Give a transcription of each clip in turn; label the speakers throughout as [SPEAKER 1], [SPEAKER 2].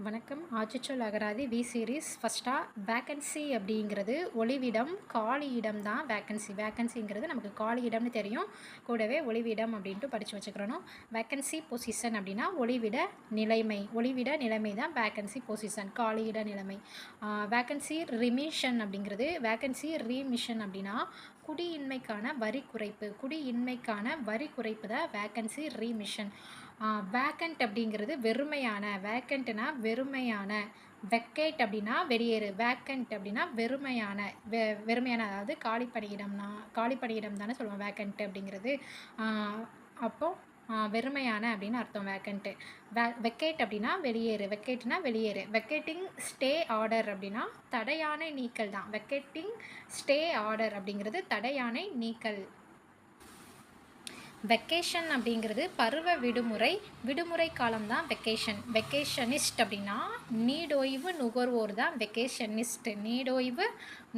[SPEAKER 1] வணக்கம். ஆச்சிச்சொல் அகராதி V series. ஃபஸ்ட்டாக வேக்கன்சி அப்படிங்கிறது ஒளிவிடம், காலியிடம் தான் வேக்கன்சி. வேக்கன்சிங்கிறது நமக்கு காலியிடம்னு தெரியும். கூடவே ஒளிவிடம் அப்படின்ட்டு படித்து வச்சுக்கிறணும். வேக்கன்சி பொசிஷன் அப்படின்னா ஒளிவிட நிலைமை. ஒளிவிட நிலைமை தான் வேக்கன்சி பொசிஷன், காலியிட நிலைமை. வேக்கன்சி ரிமிஷன் அப்படிங்கிறது வேக்கன்சி ரீமிஷன் அப்படின்னா குடியின்மைக்கான வரி குறைப்பு. குடியின்மைக்கான வரி குறைப்பு தான் வேக்கன்சி ரீமிஷன். வேக்கண்ட் அப்படிங்கிறது வெறுமையான. வேக்கண்ட்னா வெறுமையான. வெக்கேட் அப்படின்னா வெளியேறு. வேக்கண்ட் அப்படின்னா வெறுமையான. வெறுமையான, அதாவது காலி பணியிடம்னா காலி பணியிடம் தானே சொல்லுவோம் வேக்கண்ட் அப்படிங்கிறது. அப்போ வெறுமையான அப்படின்னு அர்த்தம் வேக்கண்ட்டு. வெக்கேட் அப்படின்னா வெளியேறு. வெக்கேட்னா வெளியேறு. வெக்கேட்டிங் ஸ்டே ஆர்டர் அப்படின்னா தடையானை நீக்கல் தான். வெக்கேட்டிங் ஸ்டே ஆர்டர் அப்படிங்கிறது தடையானை நீக்கல். வெக்கேஷன் அப்படிங்கிறது பருவ விடுமுறை. விடுமுறை காலம் தான் வெக்கேஷன். வெக்கேஷனிஸ்ட் அப்படின்னா நீடோய்வு நுகர்வோர் தான் வெக்கேஷனிஸ்ட். நீடோய்வு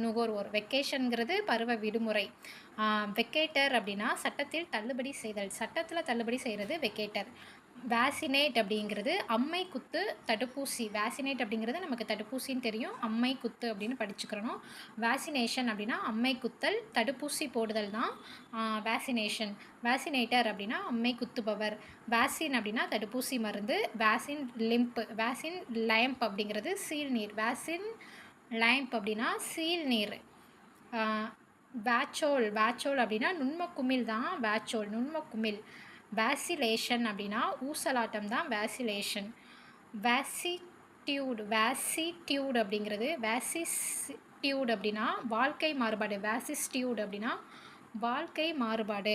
[SPEAKER 1] நுகர்வோர். வெக்கேஷனுங்கிறது பருவ விடுமுறை. வெக்கேட்டர் அப்படின்னா சட்டத்தில் தள்ளுபடி செய்தல். சட்டத்தில் தள்ளுபடி செய்கிறது வெக்கேட்டர். வேக்சினேட் அப்படிங்கிறது அம்மை குத்து தடுப்பூசி. வேக்சினேட் அப்படிங்கிறது நமக்கு தடுப்பூசின்னு தெரியும். அம்மை குத்து அப்படின்னு படிச்சுக்கிறணும். வேக்சினேஷன் அப்படின்னா அம்மை குத்தல், தடுப்பூசி போடுதல் தான் வேக்சினேஷன். வேக்சினேட்டர் அப்படின்னா அம்மை குத்துபவர். வேக்சின் அப்படின்னா தடுப்பூசி மருந்து. Vaccine lymph. வேக்சின் லைம்ப் அப்படிங்கிறது சீல் நீர். வேக்சின் லைம்ப் அப்படின்னா சீல் நீர். வேச்சோல். வேச்சோல் அப்படின்னா நுண்மக்குமிழ் தான் வேச்சோல், நுண்மக்குமிழ். வேசிலேஷன் அப்படின்னா ஊசலாட்டம் தான் வேசிலேஷன். வேசிட்யூட். வேசிட்யூட் அப்படிங்கிறது வேசிஸ்டியூட் அப்படின்னா வாழ்க்கை மாறுபாடு. வேசிஸ்டியூட் அப்படின்னா வாழ்க்கை மாறுபாடு.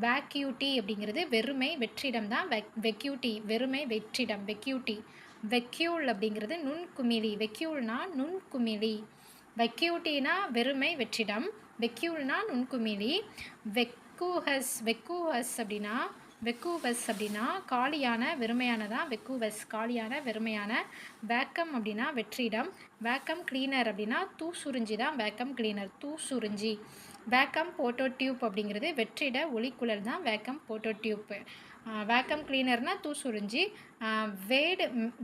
[SPEAKER 1] வேக்யூட்டி அப்படிங்கிறது வெறுமை வெற்றிடம் தான் வெக்யூட்டி. வெறுமை வெற்றிடம் வெக்யூட்டி. வெக்யூல் அப்படிங்கிறது நுண்குமிழி. வெக்யூல்னா நுண்குமிழி. வெக்யூட்டினா வெறுமை வெற்றிடம். வெக்யூல்னா நுண்குமிழி. வெக்கூஹஸ். வெக்கூஹஸ் அப்படின்னா வெக்கூவஸ் அப்படின்னா காலியான வெறுமையானதான் வெக்கூவஸ். காலியான வெறுமையான. வேக்கம் அப்படின்னா வெற்றிடம். வேக்கம் கிளீனர் அப்படின்னா தூசுறிஞ்சி தான் வேக்கம் கிளீனர். தூசுறிஞ்சி. வேக்கம் போட்டோடியூப் அப்படிங்கிறது வெற்றிட ஒளிக்குழல் தான் வேக்கம் போட்டோடியூப்பு. வேக்கம் கிளீனர்னால் தூசுறிஞ்சி.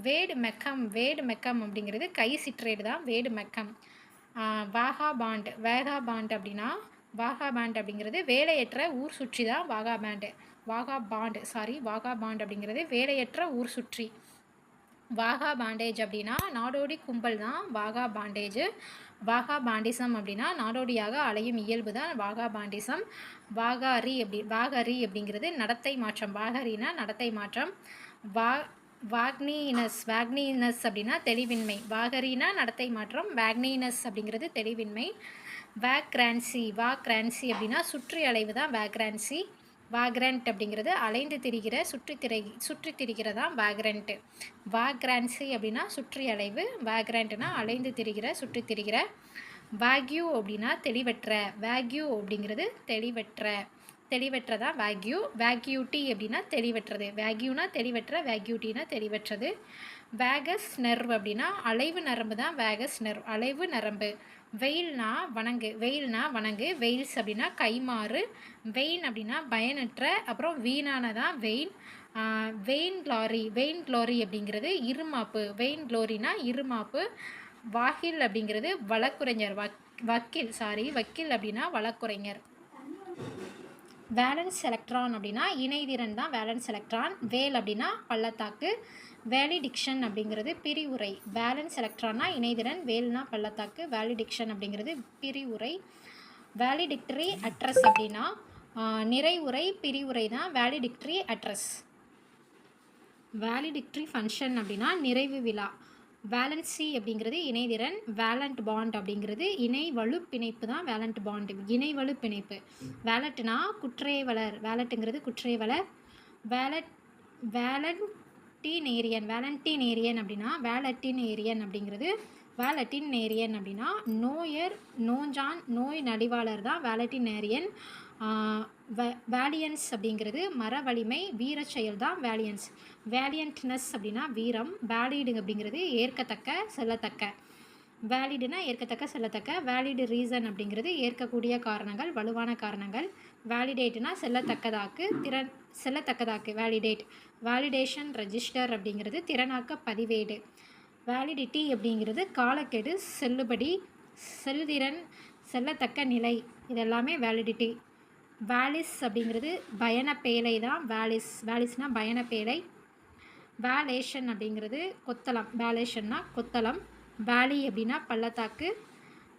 [SPEAKER 1] வேடு மெக்கம். வேடு மெக்கம் அப்படிங்கிறது கை சிற்றேடு தான் வேடு மெக்கம். வாகா பாண்ட். வேகா பாண்ட் அப்படின்னா வாகா பாண்ட் அப்படிங்கிறது வேலையற்ற ஊர் சுற்றி தான் வாகா பாண்டு. வாகா பாண்ட் அப்படிங்கிறது வேலையற்ற ஊர் சுற்றி. வாகா பாண்டேஜ் அப்படின்னா நாடோடி கும்பல் தான் வாகா பாண்டேஜ். வாகா பாண்டிசம் அப்படின்னா நாடோடியாக அலையும் இயல்பு தான் வாகா பாண்டிசம். வாகாரி அப்படிங்கிறது நடத்தை மாற்றம். வாகரினா நடத்தை மாற்றம். வாக்னீனஸ் அப்படின்னா தெளிவின்மை. வாகரினா நடத்தை மாற்றம். வாக்னீனஸ் அப்படிங்கிறது தெளிவின்மை. வேக்ரான்சி அப்படின்னா சுற்றி அலைவு தான் வேக்ரான்சி. வாக்ரண்ட் அப்படிங்கிறது அலைந்து திரிகிற சுற்றி திரிகிறதா வேக்ரண்ட்டு. வாக்ரான்சி அப்படின்னா சுற்றி அலைவு. வேக்ரண்ட்னா அலைந்து திரிகிற சுற்றி திரிகிற. வேக்யூ அப்படின்னா தெளிவற்ற. வேக்யூ அப்படிங்கிறது தெளிவற்றதா வேக்யூ. வேக்யூட்டி அப்படின்னா தெளிவற்றது. வேக்யூனா தெளிவற்ற. வேக்யூட்டினா தெளிவற்றது. வேகஸ் நர்வ் அப்படின்னா அலைவு நரம்பு தான் வேகஸ் நர்வ். அலைவு நரம்பு. வெயில்னா வணங்கு. வெயில்ஸ் அப்படின்னா கைமாறு. வெயின் அப்படின்னா பயனற்ற. அப்புறம் வீணானதான் வெயின். வெயின் க்ளோரி அப்படிங்கிறது இருமாப்பு. வெயின் க்ளோரினா இருமாப்பு. வாகில் அப்படிங்கிறது வழக்குரைஞர். வக்கீல் அப்படின்னா வழக்குரைஞர். வேலன்ஸ் எலக்ட்ரான் அப்படின்னா இணைதிறன் தான் வேலன்ஸ் எலக்ட்ரான். வேல் அப்படின்னா பள்ளத்தாக்கு. வேலிடிக்ஷன் அப்படிங்கிறது பிரிவுரை. வேலன்ஸ் எலக்ட்ரான்னா இணைதிறன், வேல்னா பள்ளத்தாக்கு, வேலிடிக்ஷன் அப்படிங்கிறது பிரிவுரை. வேலிடிக்டரி அட்ரஸ் அப்படின்னா நிறைவுரை பிரிவுரை தான் வேலிடிக்டரி அட்ரஸ். வேலிடிக்டரி ஃபங்க்ஷன் அப்படின்னா நிறைவு விழா. வேலன்சி அப்படிங்கிறது இணைதிறன். வேலண்ட் பாண்ட் அப்படிங்கிறது இணை வலு பிணைப்பு தான் வேலண்ட் பாண்டு. இணை வலு பிணைப்பு. வேலட்னா குற்றேவலர். வேலட்டுங்கிறது குற்றேவலர். வேலண்டினேரியன் அப்படின்னா வேலட்டினேரியன் அப்படிங்கிறது வேலட்டினேரியன் அப்படின்னா நோஞ்சான் நோய் நலிவாளர் தான் வேலட்டினேரியன். வேலியன்ஸ் அப்படிங்கிறது மர வலிமை வீர செயல் தான் வேலியன்ஸ். வேலியன்ட்னஸ் அப்படின்னா வீரம். வேலிடு அப்படிங்கிறது ஏற்கத்தக்க செல்லத்தக்க. வேலிடுனா ஏற்கத்தக்க செல்லத்தக்க. வேலிடு ரீசன் அப்படிங்கிறது ஏற்கக்கூடிய காரணங்கள் வலுவான காரணங்கள். வேலிடேட்னா செல்லத்தக்கதாக்கு வேலிடேட். வேலிடேஷன் ரெஜிஸ்டர் அப்படிங்கிறது திறனாக்க பதிவேடு. வேலிடிட்டி அப்படிங்கிறது காலக்கெடு, செல்லுபடி, செல்திறன், செல்லத்தக்க நிலை, இதெல்லாமே வேலிடிட்டி. வேலிஸ் அப்படிங்கிறது பயணப்பேழை தான் வேலிஸ். வேலிஸ்னால் பயணப்பேழை. வேலேஷன் அப்படிங்கிறது கொத்தளம். வேலேஷன்னா கொத்தளம். வேலி அப்படின்னா பள்ளத்தாக்கு.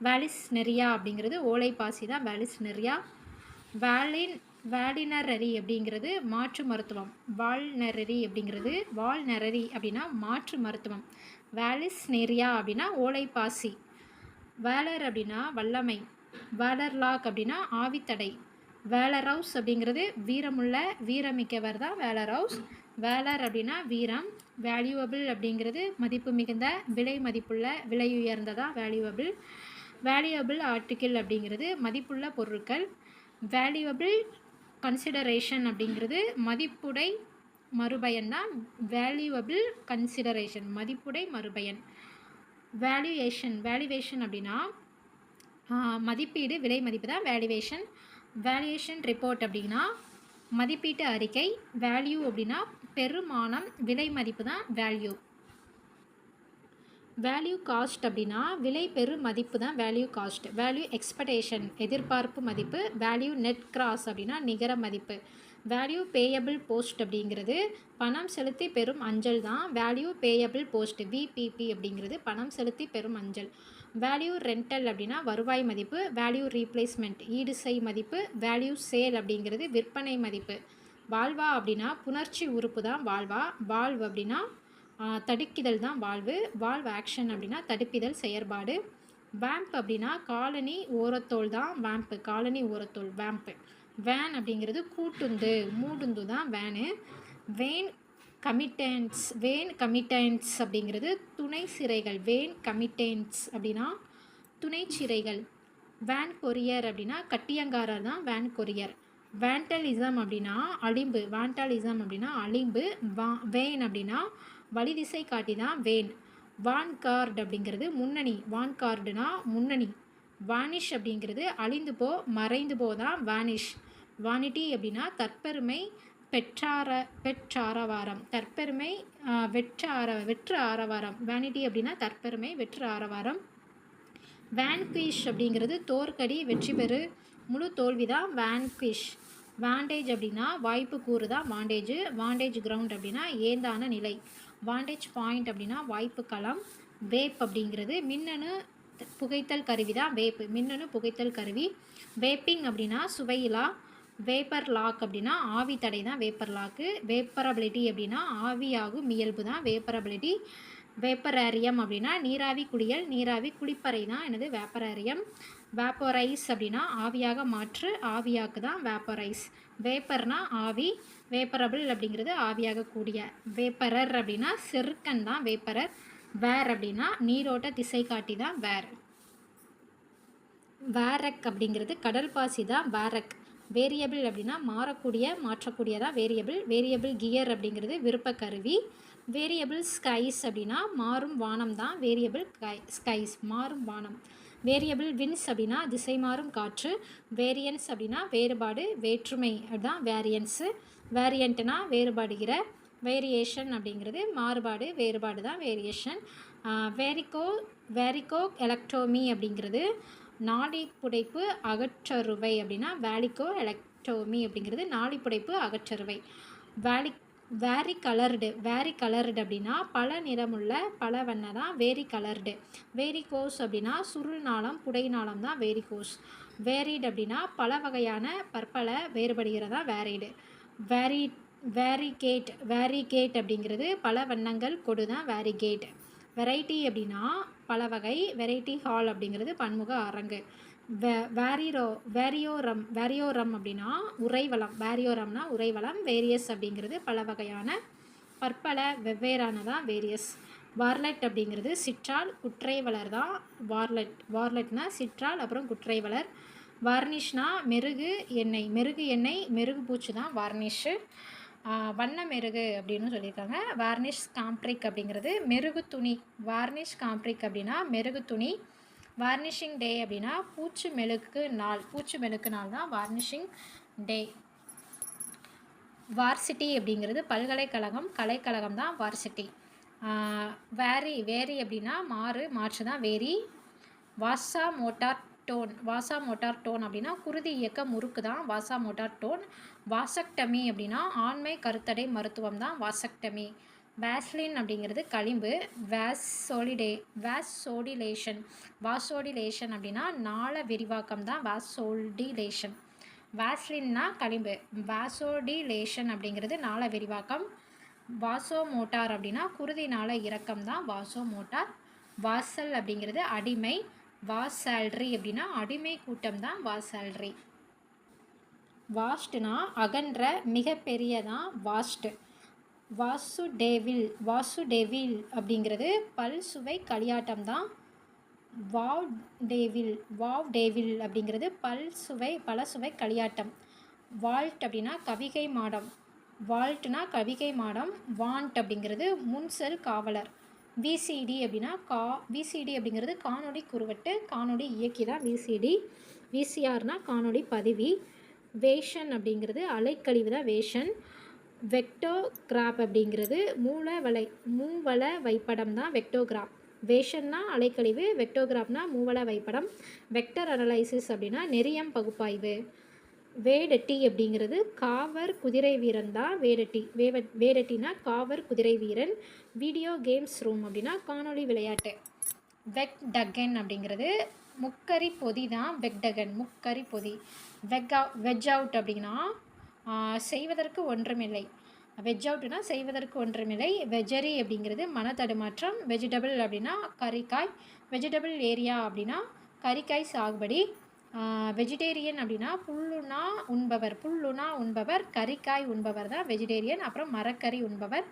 [SPEAKER 1] வேலிஸ் நெறியா அப்படிங்கிறது ஓலைப்பாசி தான் வேலிஸ் நெறியா. வேலினரரி அப்படிங்கிறது மாற்று மருத்துவம். வால்நெரரி அப்படிங்கிறது வால்நெரரி அப்படின்னா மாற்று மருத்துவம். வேலிஸ் நெறியா அப்படின்னா ஓலைப்பாசி. வேலர் அப்படின்னா வல்லமை. வேலர்லாக் அப்படின்னா ஆவித்தடை. வேலரவுஸ் அப்படிங்கிறது வீரமுள்ள வீரமிக்கவர் தான் வேலரவுஸ். வேலர் அப்படின்னா வீரம். வேல்யூவபிள் அப்படிங்கிறது மதிப்பு மிகுந்த, விலை மதிப்புள்ள, விலை உயர்ந்ததா வேல்யூவபிள். வேல்யூவபிள் ஆர்டிக்கிள் அப்படிங்கிறது மதிப்புள்ள பொருட்கள். வேல்யூவபிள் கன்சிடரேஷன் அப்படிங்கிறது மதிப்புடை மறுபயன் தான் வேல்யூவபிள் கன்சிடரேஷன், மதிப்புடை மறுபயன். வேல்யூவேஷன் அப்படின்னா மதிப்பீடு, விலை மதிப்பு தான் வேல்யூவேஷன். வேல்யூவேஷன் ரிப்போர்ட் அப்படின்னா மதிப்பீட்டு அறிக்கை. வேல்யூ அப்படின்னா பெருமானம், விலை மதிப்பு தான் வேல்யூ. வேல்யூ காஸ்ட் அப்படின்னா விலை பெரு மதிப்பு தான் வேல்யூ காஸ்ட். வேல்யூ எக்ஸ்பெக்டேஷன் எதிர்பார்ப்பு மதிப்பு. வேல்யூ நெட் கிராஸ் அப்படின்னா நிகர மதிப்பு. வேல்யூ பேயபிள் போஸ்ட் அப்படிங்கிறது பணம் செலுத்தி பெறும் அஞ்சல் தான் வேல்யூ பேயபிள் போஸ்ட். விபிபி அப்படிங்கிறது பணம் செலுத்தி பெறும் அஞ்சல். வேல்யூ ரெண்டல் அப்படின்னா வருவாய் மதிப்பு. வேல்யூ ரீப்ளேஸ்மெண்ட் ஈடுசெய் மதிப்பு. வேல்யூ சேல் அப்படிங்கிறது விற்பனை மதிப்பு. வாழ்வா அப்படின்னா புணர்ச்சி உறுப்பு தான் வாழ்வா. வால்வ் அப்படின்னா தடுக்கிதல் தான் வாழ்வு. வால்வ் ஆக்ஷன் அப்படின்னா தடுப்பிதல் செயற்பாடு. வேம்ப் அப்படின்னா காலனி ஓரத்தோல் தான் வேம்ப்பு. காலனி ஓரத்தோல் வேம்ப்பு. வேன் அப்படிங்கிறது கூட்டுந்து, மூடுந்து தான் வேனு. வேன் கமிட்டன்ஸ் அப்படிங்கிறது துணை சிறைகள். வேன் கமிட்டன்ஸ் அப்படின்னா துணை சிறைகள். வேன் கொரியர் அப்படின்னா கட்டியங்காரர் தான் வேன் கொரியர். வேண்டலிசம் அப்படின்னா அலிம்பு. வேண்டலிசம் அப்படின்னா அலிம்பு. வேன் அப்படின்னா வழிதிசை காட்டி தான் வேன். வான்கார்டு அப்படிங்கிறது முன்னணி. வான்கார்டுனா முன்னணி. வானிஷ் அப்படிங்கிறது அழிந்து போ, மறைந்து போ தான் வானிஷ். வானிட்டி அப்படின்னா தற்பெருமை, பெற்றாரவாரம். தற்பெருமை வெற்று ஆரவாரம். வேனிட்டி அப்படின்னா தற்பெருமை, வெற்று ஆரவாரம். வேன்குயிஷ் அப்படிங்கிறது தோற்கடி, வெற்றி பெறு, முழு தோல்வி தான் வேன்குயிஷ். வாண்டேஜ் அப்படின்னா வாய்ப்பு கூறு தான் வாண்டேஜ். வாண்டேஜ் கிரவுண்ட் அப்படின்னா ஏந்தான நிலை. வாண்டேஜ் பாயிண்ட் அப்படின்னா வாய்ப்பு களம். வேப் அப்படிங்கிறது மின்னணு புகைத்தல் கருவி தான் வேப்பு. மின்னணு புகைத்தல் கருவி. வேப்பிங் அப்படின்னா சுவையிலா. வேப்பர் லாக் அப்படின்னா ஆவி தடை தான் வேப்பர் லாக்கு. வேப்பரபிலிட்டி அப்படின்னா ஆவியாகும் இயல்பு தான் வேப்பரபிலிட்டி. வேப்பரேரியம் அப்படின்னா நீராவி குளியல், நீராவி குளிப்பறை தான் எனது வேப்பரேரியம். வேப்பரைஸ் அப்படின்னா ஆவியாக மாற்று, ஆவியாக்கு தான் வேப்பரைஸ். வேப்பர்னா ஆவி. வேப்பரபிள் அப்படிங்கிறது ஆவியாக கூடிய. வேப்பரர் அப்படின்னா செருக்கன் தான் வேப்பரர். வேர் அப்படின்னா நீரோட்ட திசை காட்டி தான் வேர். வேரக் அப்படிங்கிறது கடல் பாசி தான் வேரக். வேரியபிள் அப்படின்னா மாறக்கூடிய, மாற்றக்கூடியதான் வேரியபிள். வேரியபிள் கியர் அப்படிங்கிறது விருப்ப கருவி. வேரியபிள் ஸ்கைஸ் அப்படின்னா மாறும் வானம் தான் வேரியபிள் ஸ்கைஸ், மாறும் வானம். வேரியபிள் வின்ஸ் அப்படின்னா திசை மாறும் காற்று. வேரியன்ஸ் அப்படின்னா வேறுபாடு, வேற்றுமை அதுதான் வேரியன்ஸு. வேரியண்ட்னா வேறுபாடுகிற. வேரியேஷன் அப்படிங்கிறது மாறுபாடு, வேறுபாடு தான் வேரியேஷன். வேரிகோ எலக்ட்ரோமி அப்படிங்கிறது நாடி புடைப்பு அகற்றறுவை அப்படின்னா வேலிகோ எலக்ட்ரோமி அப்படிங்கிறது நாடி புடைப்பு அகற்றறுவை. வேரி கலர்டு அப்படின்னா பல நிறமுள்ள பல வண்ண தான் வேரி கலர்டு. வேரிகோஸ் அப்படின்னா சுருள் நாளம், புடை நாளம் தான் வேரிகோஸ். வேரிட் அப்படின்னா பல வகையான பற்பல வேறுபடுகிறதா வேரிடு. வேரிகேட் அப்படிங்கிறது பல வண்ணங்கள் கொடு தான் வேரிகேட். வெரைட்டி அப்படின்னா பல வகை. வெரைட்டி ஹால் அப்படிங்கிறது பன்முக அரங்கு. வேரியோரம் அப்படின்னா உறைவளம். வேரியோரம்னா உறைவளம். வேரியஸ் அப்படிங்கிறது பல வகையான பற்பல வெவ்வேறானதான் வேரியஸ். வார்லெட் அப்படிங்கிறது சிற்றால், குற்றைவளர் தான் வார்லெட்னா சிற்றால் அப்புறம் குற்றைவளர். வார்னிஷ்னா மெருகு எண்ணெய். மெருகு பூச்சு தான் வார்னிஷு. வண்ண மெருகு அப்படின்னு சொல்லியிருக்காங்க. வார்னிஷ் காம்ப்ரிக் அப்படிங்கிறது மெருகு துணி. வார்னிஷ் காம்ப்ரிக் அப்படின்னா மெருகு துணி. வார்னிஷிங் டே அப்படின்னா பூச்சு மெழுக்கு நாள் தான் வார்னிஷிங் டே. வார்சிட்டி அப்படிங்கிறது பல்கலைக்கழகம், கலைக்கழகம் தான் வார்சிட்டி. வேரி அப்படின்னா மாற்று தான் வேரி. வாசா மோட்டார் டோன் அப்படின்னா குருதி இயக்க முறுக்கு தான் வாசா மோட்டார் டோன். வாசக்டமி அப்படின்னா ஆண்மை கருத்தடை மருத்துவம் தான் வாசக்டமி. வேஸ்லின் அப்படிங்கிறது களிம்பு. வாசோடிலேஷன் அப்படின்னா நாள விரிவாக்கம் தான் வாசோடிலேஷன். வேஸ்லின்னா களிம்பு. வாசோடிலேஷன் அப்படிங்கிறது நாள விரிவாக்கம். வாசோ மோட்டார் அப்படின்னா குருதி நாள இறக்கம் தான் வாசோ மோட்டார். வாசல் அப்படிங்கிறது அடிமை. வாசேல்ரி அப்படின்னா அடிமை கூட்டம் தான் வாசேல்ரி. வாஸ்ட்னா அகன்ற மிகப்பெரியதான் வாஸ்ட். வாசுடேவில் அப்படிங்கிறது பல் சுவை களியாட்டம் தான் வாவ்டேவில் அப்படிங்கிறது பல சுவை களியாட்டம். வால்ட் அப்படின்னா கவிகை மாடம். கவிகை மாடம். வாண்ட் அப்படிங்கிறது முன்செல் காவலர். விசிடி அப்படிங்கிறது காணொளி குறுவட்டு, காணொளி இயக்கி தான் விசிடி. விசிஆர்னா காணொளி பதிவி. வேஷன் அப்படிங்கிறது அலைக்கழிவு தான் வேஷன். வெக்டோகிராப் அப்படிங்கிறது மூவள வைப்படம் தான் வெக்டோகிராப். வேஷன்னா அலைக்கழிவு, வெக்டோகிராப்னா மூவள வைப்படம். வெக்டர் அனலைசிஸ் அப்படின்னா நெறியம் பகுப்பாய்வு. வேடட்டி அப்படிங்கிறது காவர் குதிரை வீரன் தான் வேடட்டி. வேடட்டினா காவர் குதிரை வீரன். வீடியோ கேம்ஸ் ரூம் அப்படின்னா காணொளி விளையாட்டு. வெக்டகன் அப்படிங்கிறது முக்கரி பொதி தான் வெக்டகன், முக்கரி பொதி. வெஜ் அவுட் அப்படின்னா செய்வதற்கு ஒன்றுமில்லை. வெஜ் அவுட்னா செய்வதற்கு ஒன்றுமில்லை. வெஜரி அப்படிங்கிறது மனத்தடுமாற்றம். வெஜிடபிள் அப்படின்னா கறிக்காய். வெஜிடபிள் ஏரியா அப்படின்னா கறிக்காய் சாகுபடி. வெஜிடேரியன் அப்படின்னா புல்லுனா உண்பவர், கறிக்காய் உண்பவர் தான் வெஜிடேரியன். அப்புறம் மரக்கறி உண்பவர்.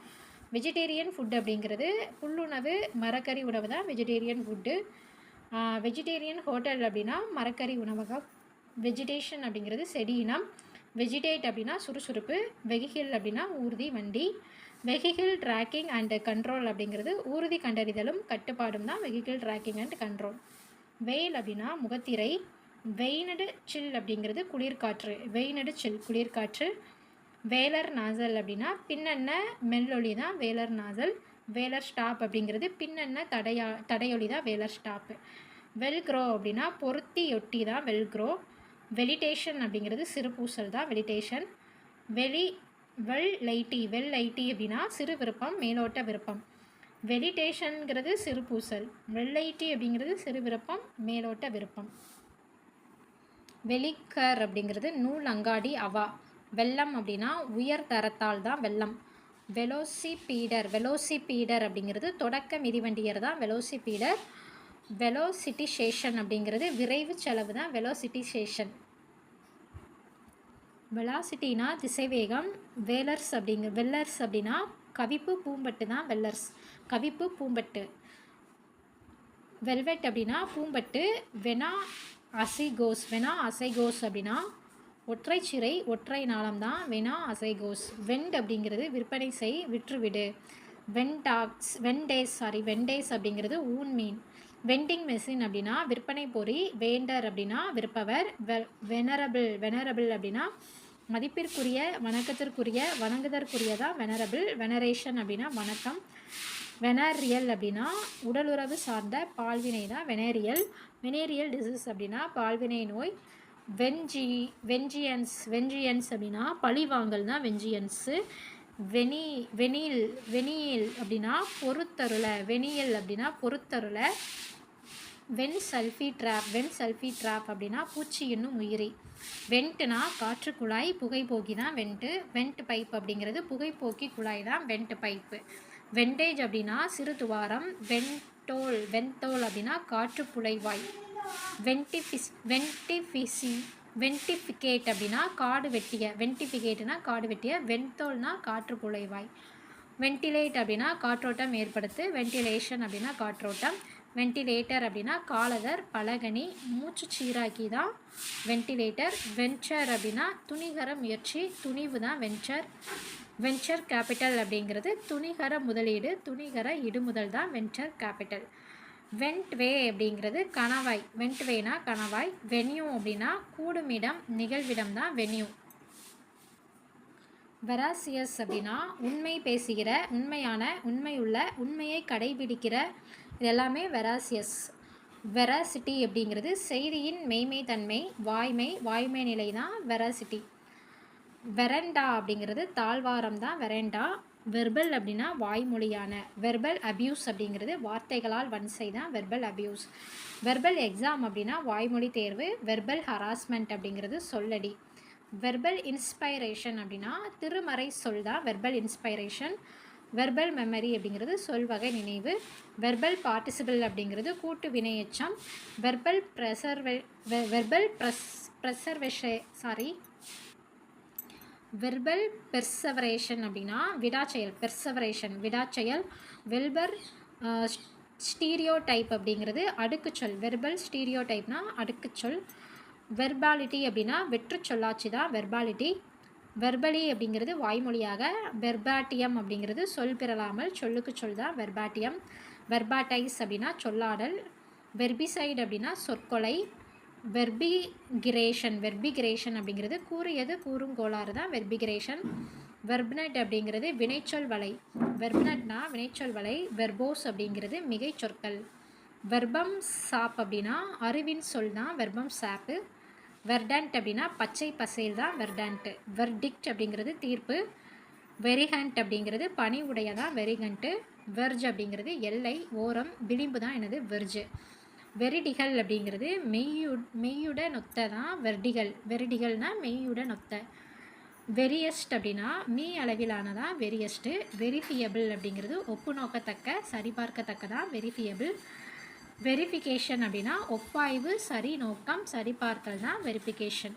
[SPEAKER 1] வெஜிடேரியன் ஃபுட் அப்படிங்கிறது புல்லுணவு மரக்கறி உணவு தான் வெஜிடேரியன் ஃபுட்டு. வெஜிடேரியன் ஹோட்டல் அப்படின்னா மரக்கறி உணவகம். வெஜிடேஷன் அப்படிங்கிறது செடி இனம். வெஜிடேட் அப்படின்னா சுறுசுறுப்பு. வெஹிக்கிள் அப்படின்னா ஊர்தி வண்டி. வெஹிக்கிள் ட்ராக்கிங் அண்ட் கண்ட்ரோல் அப்படிங்கிறது ஊர்தி கண்டறிதலும் கட்டுப்பாடும் தான் வெஹிக்கிள் ட்ராக்கிங் அண்ட் கண்ட்ரோல். வெயில் அப்படின்னா முகத்திரை. வெயினடு சில் அப்படிங்கிறது குளிர்காற்று. வெயினடு சில் குளிர்காற்று. வேலர் நாசல் அப்படின்னா பின்னென்ன மெல்லொலி தான் வேலர் நாசல். வேலர் ஸ்டாப் அப்படிங்கிறது பின்னென்ன தடையொலி தான் வேலர் ஸ்டாப்பு. வெல்க்ரோ அப்படின்னா பொருத்தியொட்டி தான் வெல்க்ரோ. வெலிடேஷன் அப்படிங்கிறது சிறுபூசல் தான் வெலிடேஷன். வெல்லைட்டி அப்படின்னா சிறு விருப்பம், மேலோட்ட விருப்பம். வெலிடேஷனுங்கிறது சிறுபூசல். வெல்லைட்டி அப்படிங்கிறது சிறு விருப்பம், மேலோட்ட விருப்பம். வெளிக்கர் அப்படிங்கிறது நூல் அங்காடி அவா. வெள்ளம் அப்படின்னா உயர் தரத்தால் தான் வெள்ளம். வெலோசிபீடர் அப்படிங்கிறது தொடக்க மிதிவண்டியர் தான் வெலோசிபீடர். வெலோசிட்டிசேஷன் அப்படிங்கிறது விரைவு செலவு தான் வெலோசிட்டிசேஷன். வெலாசிட்டினா திசைவேகம். வெல்லர்ஸ் அப்படின்னா கவிப்பு பூம்பட்டு தான் வெல்லர்ஸ். கவிப்பு பூம்பட்டு. வெல்வெட் அப்படின்னா பூம்பட்டு. வெனா அசைகோஸ் அப்படின்னா ஒற்றை சிறை ஒற்றை நாளம் தான் வெனா அசைகோஸ். வெண்ட் அப்படிங்கிறது விற்பனை செய், விற்றுவிடு. வெண்டேஸ் அப்படிங்கிறது ஊன்மீன். வெண்டிங் மெஷின் அப்படின்னா விற்பனை பொறி. வேண்டர் அப்படின்னா விற்பவர். வெனரபிள் அப்படின்னா மதிப்பிற்குரிய, வணங்குதற்குரியதான் வெனரபிள். வெனரேஷன் அப்படின்னா வணக்கம். வெனரியல் அப்படின்னா உடலுறவு சார்ந்த பால்வினை தான் வெனேரியல். வெனேரியல் டிசீஸ் அப்படின்னா பால்வினை நோய். வெஞ்சியன்ஸ் அப்படின்னா பழிவாங்கல் தான் வெஞ்சியன்ஸு. வெனியில் அப்படின்னா பொறுத்தருள. வென் சல்ஃபி ட்ராப் அப்படின்னா பூச்சி என்னும் உயிரி. வெண்ட்னா காற்று குழாய், புகைப்போக்கி தான் வெண்ட்டு. வெண்ட் பைப் அப்படிங்கிறது புகைப்போக்கி குழாய் தான் வெண்ட் பைப்பு. வெண்டேஜ் அப்படின்னா சிறு துவாரம். வென்தோல் அப்படின்னா காற்று புலைவாய். வென்டிஃபிகேட் அப்படின்னா காடு வெட்டிய. வென்தோல்னா காற்று புலைவாய். வென்டிலேட் அப்படின்னா காற்றோட்டம் ஏற்படுத்து. வென்டிலேஷன் அப்படின்னா காற்றோட்டம். வென்டிலேட்டர் அப்படின்னா காலதர், பலகனி, மூச்சு சீராக்கி தான் வென்டிலேட்டர். வென்ச்சர் அப்படின்னா துணிகர முயற்சி, துணிவு தான் வென்ச்சர். வென்ச்சர் கேபிட்டல் அப்படிங்கிறது துணிகர முதலீடு, துணிகர இடுமுதல் தான் வென்ச்சர் கேபிட்டல். வென்ட்வே அப்படிங்கிறது கணவாய். வென்ட்வேனா கணவாய். வென்யூ அப்படின்னா கூடுமிடம், நிகழ்விடம் தான் வென்யூ. வெராசியஸ் அப்படின்னா உண்மை பேசுகிற, உண்மையான, உண்மையுள்ள, உண்மையை கடைபிடிக்கிற, இது எல்லாமே வெராசியஸ். வெராசிட்டி அப்படிங்கிறது செய்தியின் மெய்மை தன்மை, வாய்மை, வாய்மை நிலை தான் வெராசிட்டி. வெரண்டா அப்படிங்கிறது தாழ்வாரம் தான் வெரண்டா. வெர்பல் அப்படின்னா வாய்மொழியான. வெர்பல் அபியூஸ் அப்படிங்கிறது வார்த்தைகளால் வன்சை தான் வெர்பல் அபியூஸ். வெர்பல் எக்ஸாம் அப்படின்னா வாய்மொழி தேர்வு. வெர்பல் ஹராஸ்மெண்ட் அப்படிங்கிறது சொல்லடி. வெர்பல் இன்ஸ்பைரேஷன் அப்படின்னா திருமறை சொல் தான் வெர்பல் இன்ஸ்பைரேஷன். வெர்பல் மெமரி அப்படிங்கிறது சொல்வகை நினைவு. வெர்பல் பார்ட்டிசிபிள் அப்படிங்கிறது கூட்டு வினையெச்சம். வெர்பல் வெர்பல் பெர்சவரேஷன் அப்படின்னா விடாச்செயல். பெர்சவரேஷன் விடாச்செயல். வெர்பல் ஸ்டீரியோ டைப் அப்படிங்கிறது அடுக்குச்சொல். Verbal stereo டைப்னா அடுக்குச்சொல். வெர்பாலிட்டி அப்படின்னா வெற்று சொல்லாட்சி தான் வெர்பாலிட்டி. வெர்பலி அப்படிங்கிறது வாய்மொழியாக. வெர்பாட்டியம் அப்படிங்கிறது சொல் பிறலாமல் சொல்லுக்கு சொல் தான் வெர்பாட்டியம். வெர்பாட்டைஸ் அப்படின்னா சொல்லாடல். வெர்பிசைடு அப்படின்னா சொற்கொலை. வெர்பிகிரேஷன் அப்படிங்கிறது கூறியது கூறுங்கோளாறு தான் வெர்பிகிரேஷன். வெர்ப்னட் அப்படிங்கிறது வினைச்சொல் வலை. வெர்ப்னட்னா வினைச்சொல் வலை. வெர்போஸ் அப்படிங்கிறது மிகை சொற்கள். வெர்பம் சாப் அப்படின்னா அறிவின் சொல் தான் வெர்பம் சாப்பு. வெர்டன்ட் அப்படின்னா பச்சை பசேல் தான் வெர்டன்ட். வெர்டிக்ட் அப்படிங்கிறது தீர்ப்பு. வெரிஹண்ட் அப்படிங்கிறது பனி உடையதான் வெரிகண்ட்டு. வெர்ஜ் அப்படிங்கிறது எல்லை ஓரம் விளிம்பு தான் என்னது வெர்ஜு. வெரிடிகள் அப்படிங்கிறது மெய்யுட நொத்த தான் வெர்டிகள். வெரிடிகள்னால் மெய்யுட நொத்த. வெரியஸ்ட் அப்படின்னா மீ அளவிலானதான் வெரியஸ்ட்டு. வெரிஃபியபிள் அப்படிங்கிறது ஒப்பு நோக்கத்தக்க சரிபார்க்கத்தக்கதான் வெரிஃபியபிள். வெரிஃபிகேஷன் அப்படின்னா ஒப்பாய்வு சரி நோக்கம் சரிபார்த்தல் தான் வெரிஃபிகேஷன்.